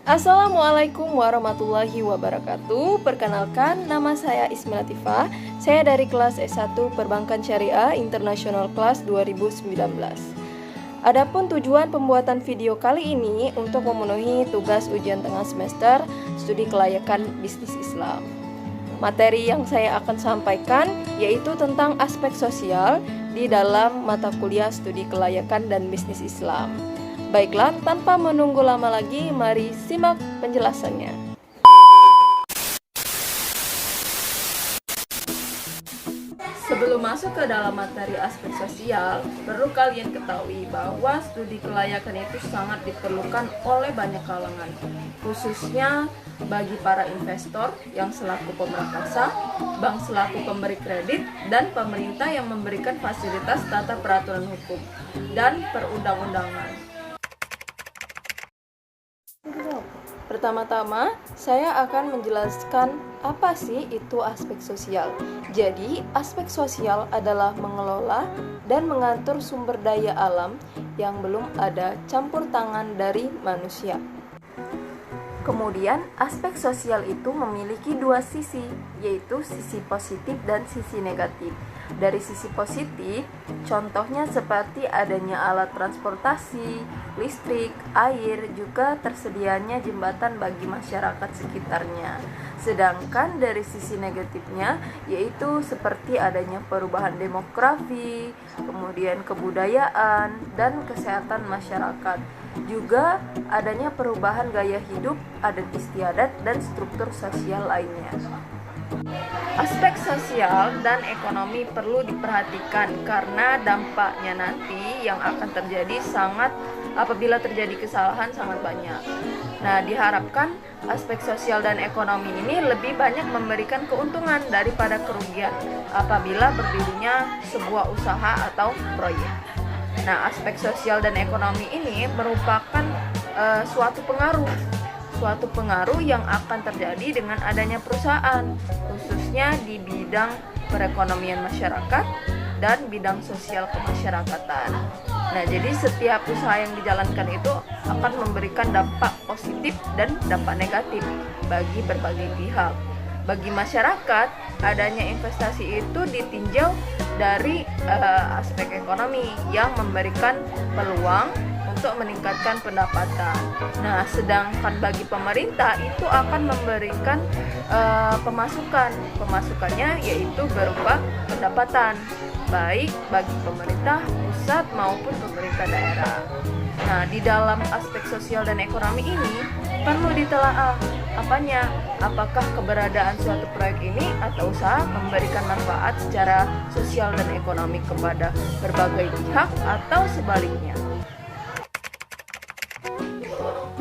Assalamualaikum warahmatullahi wabarakatuh. Perkenalkan, nama saya Ismi Latifah. Saya dari kelas S1 Perbankan Syariah Internasional kelas 2019. Adapun tujuan pembuatan video kali ini untuk memenuhi tugas ujian tengah semester studi kelayakan bisnis Islam. Materi yang saya akan sampaikan yaitu tentang aspek sosial di dalam mata kuliah studi kelayakan dan bisnis Islam. Baiklah, tanpa menunggu lama lagi, mari simak penjelasannya. Sebelum masuk ke dalam materi aspek sosial, perlu kalian ketahui bahwa studi kelayakan itu sangat diperlukan oleh banyak kalangan, khususnya bagi para investor yang selaku pemrakasa, bank selaku pemberi kredit, dan pemerintah yang memberikan fasilitas tata peraturan hukum dan perundang-undangan. Pertama-tama, saya akan menjelaskan apa sih itu aspek sosial. Jadi, aspek sosial adalah mengelola dan mengatur sumber daya alam yang belum ada campur tangan dari manusia. Kemudian, aspek sosial itu memiliki dua sisi, yaitu sisi positif dan sisi negatif. Dari sisi positif, contohnya seperti adanya alat transportasi, listrik, air, juga tersedianya jembatan bagi masyarakat sekitarnya. Sedangkan dari sisi negatifnya, yaitu seperti adanya perubahan demografi, kemudian kebudayaan, dan kesehatan masyarakat. Juga adanya perubahan gaya hidup, adat istiadat, dan struktur sosial lainnya. Aspek sosial dan ekonomi perlu diperhatikan karena dampaknya nanti yang akan terjadi apabila terjadi kesalahan sangat banyak. Nah, diharapkan aspek sosial dan ekonomi ini lebih banyak memberikan keuntungan daripada kerugian apabila berdirinya sebuah usaha atau proyek. Nah, aspek sosial dan ekonomi ini merupakan suatu pengaruh yang akan terjadi dengan adanya perusahaan, khususnya di bidang perekonomian masyarakat dan bidang sosial kemasyarakatan. Nah, jadi setiap usaha yang dijalankan itu akan memberikan dampak positif dan dampak negatif bagi berbagai pihak. Bagi masyarakat, adanya investasi itu ditinjau dari aspek ekonomi yang memberikan peluang untuk meningkatkan pendapatan. Nah, sedangkan bagi pemerintah itu akan memberikan pemasukan. Pemasukannya yaitu berupa pendapatan, baik bagi pemerintah pusat maupun pemerintah daerah. Nah, di dalam aspek sosial dan ekonomi ini perlu ditelaah apakah keberadaan suatu proyek ini atau usaha memberikan manfaat secara sosial dan ekonomi kepada berbagai pihak atau sebaliknya.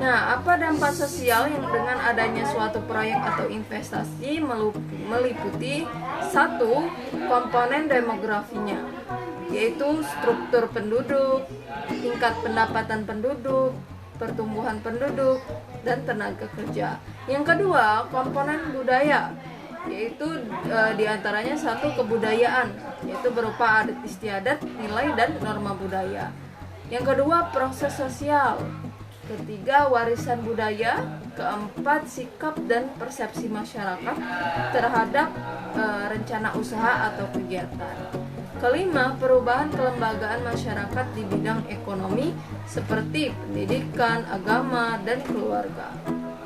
Nah, apa dampak sosial yang dengan adanya suatu proyek atau investasi meliputi satu, komponen demografinya, yaitu struktur penduduk, tingkat pendapatan penduduk, pertumbuhan penduduk, dan tenaga kerja. Yang kedua, komponen budaya, yaitu diantaranya satu, kebudayaan, yaitu berupa adat istiadat, nilai, dan norma budaya. Yang kedua, proses sosial. Ketiga, warisan budaya. Keempat, sikap dan persepsi masyarakat terhadap rencana usaha atau kegiatan. Kelima, perubahan kelembagaan masyarakat di bidang ekonomi seperti pendidikan, agama, dan keluarga.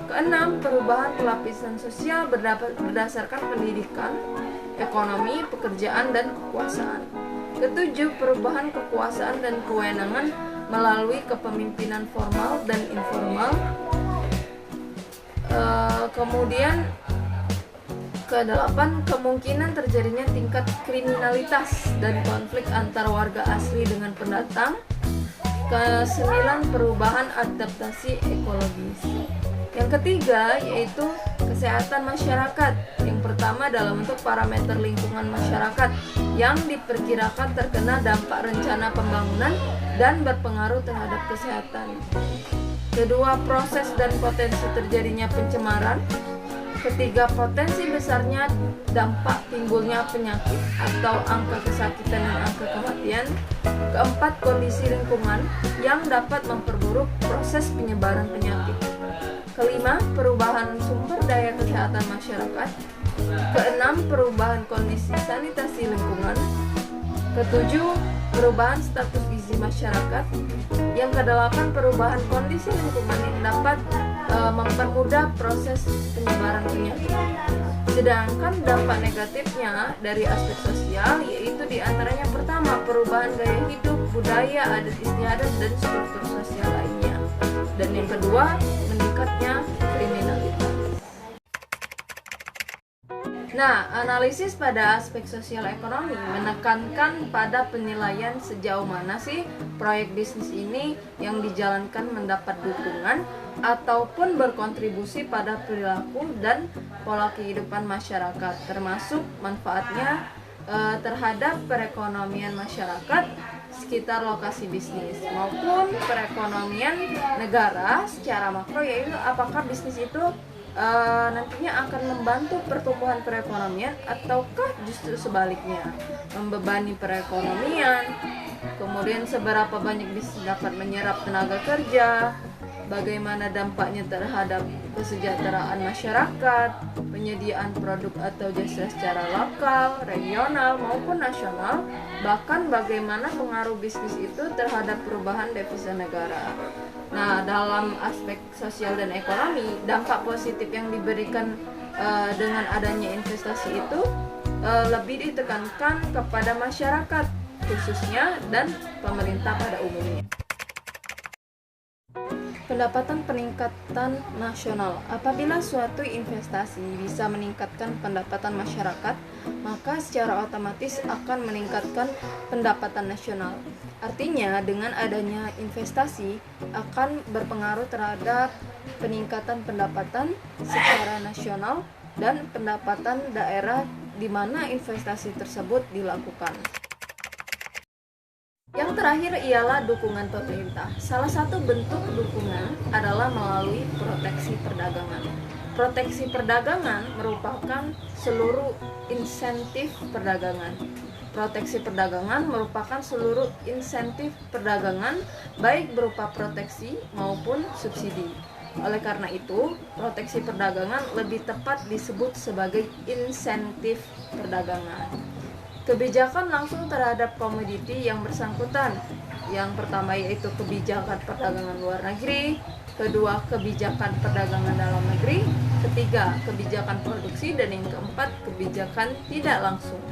Keenam, perubahan pelapisan sosial berdasarkan pendidikan, ekonomi, pekerjaan, dan kekuasaan. Ketujuh, perubahan kekuasaan dan kewenangan melalui kepemimpinan formal dan informal. Kemudian Kedelapan, kemungkinan terjadinya tingkat kriminalitas dan konflik antar warga asli dengan pendatang. Kesembilan, perubahan adaptasi ekologis. Yang ketiga yaitu kesehatan masyarakat. Yang pertama dalam bentuk parameter lingkungan masyarakat yang diperkirakan terkena dampak rencana pembangunan dan berpengaruh terhadap kesehatan. Kedua, proses dan potensi terjadinya pencemaran. Ketiga, potensi besarnya dampak timbulnya penyakit atau angka kesakitan dan angka kematian. Keempat, kondisi lingkungan yang dapat memperburuk proses penyebaran penyakit. Kelima, perubahan sumber daya kesehatan masyarakat. Keenam, perubahan kondisi sanitasi lingkungan. Ketujuh, perubahan status gizi masyarakat. Yang kedelapan, perubahan kondisi lingkungan yang dapat mempermudah proses penyebaran penyakit. Sedangkan dampak negatifnya dari aspek sosial yaitu diantaranya pertama, perubahan gaya hidup, budaya, adat istiadat, dan struktur sosial lainnya. Dan yang kedua, meningkatnya kriminalitas. Nah, analisis pada aspek sosial ekonomi menekankan pada penilaian sejauh mana sih proyek bisnis ini yang dijalankan mendapat dukungan ataupun berkontribusi pada perilaku dan pola kehidupan masyarakat, termasuk manfaatnya terhadap perekonomian masyarakat sekitar lokasi bisnis maupun perekonomian negara secara makro, yaitu apakah bisnis itu nantinya akan membantu pertumbuhan perekonomian ataukah justru sebaliknya membebani perekonomian, kemudian seberapa banyak bisnis dapat menyerap tenaga kerja, bagaimana dampaknya terhadap kesejahteraan masyarakat, penyediaan produk atau jasa secara lokal, regional maupun nasional, bahkan bagaimana pengaruh bisnis itu terhadap perubahan devisa negara. Nah, dalam aspek sosial dan ekonomi, dampak positif yang diberikan dengan adanya investasi itu lebih ditekankan kepada masyarakat khususnya dan pemerintah pada umumnya. Pendapatan peningkatan nasional. Apabila suatu investasi bisa meningkatkan pendapatan masyarakat, maka secara otomatis akan meningkatkan pendapatan nasional. Artinya, dengan adanya investasi akan berpengaruh terhadap peningkatan pendapatan secara nasional dan pendapatan daerah di mana investasi tersebut dilakukan. Yang terakhir ialah dukungan pemerintah. Salah satu bentuk dukungan adalah melalui proteksi perdagangan. Proteksi perdagangan merupakan seluruh insentif perdagangan. Proteksi perdagangan merupakan seluruh insentif perdagangan, baik berupa proteksi maupun subsidi. Oleh karena itu, proteksi perdagangan lebih tepat disebut sebagai insentif perdagangan. Kebijakan langsung terhadap komoditi yang bersangkutan. Yang pertama yaitu kebijakan perdagangan luar negeri, kedua kebijakan perdagangan dalam negeri, ketiga kebijakan produksi, dan yang keempat kebijakan tidak langsung.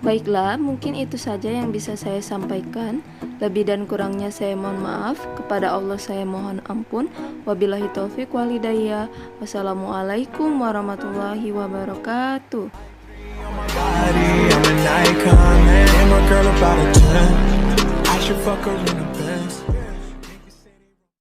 Baiklah, mungkin itu saja yang bisa saya sampaikan. Lebih dan kurangnya saya mohon maaf. Kepada Allah saya mohon ampun. Wabillahi taufik wal hidayah. Wassalamualaikum warahmatullahi wabarakatuh. I'm an icon, man. And my girl about a 10. I should fuck her in a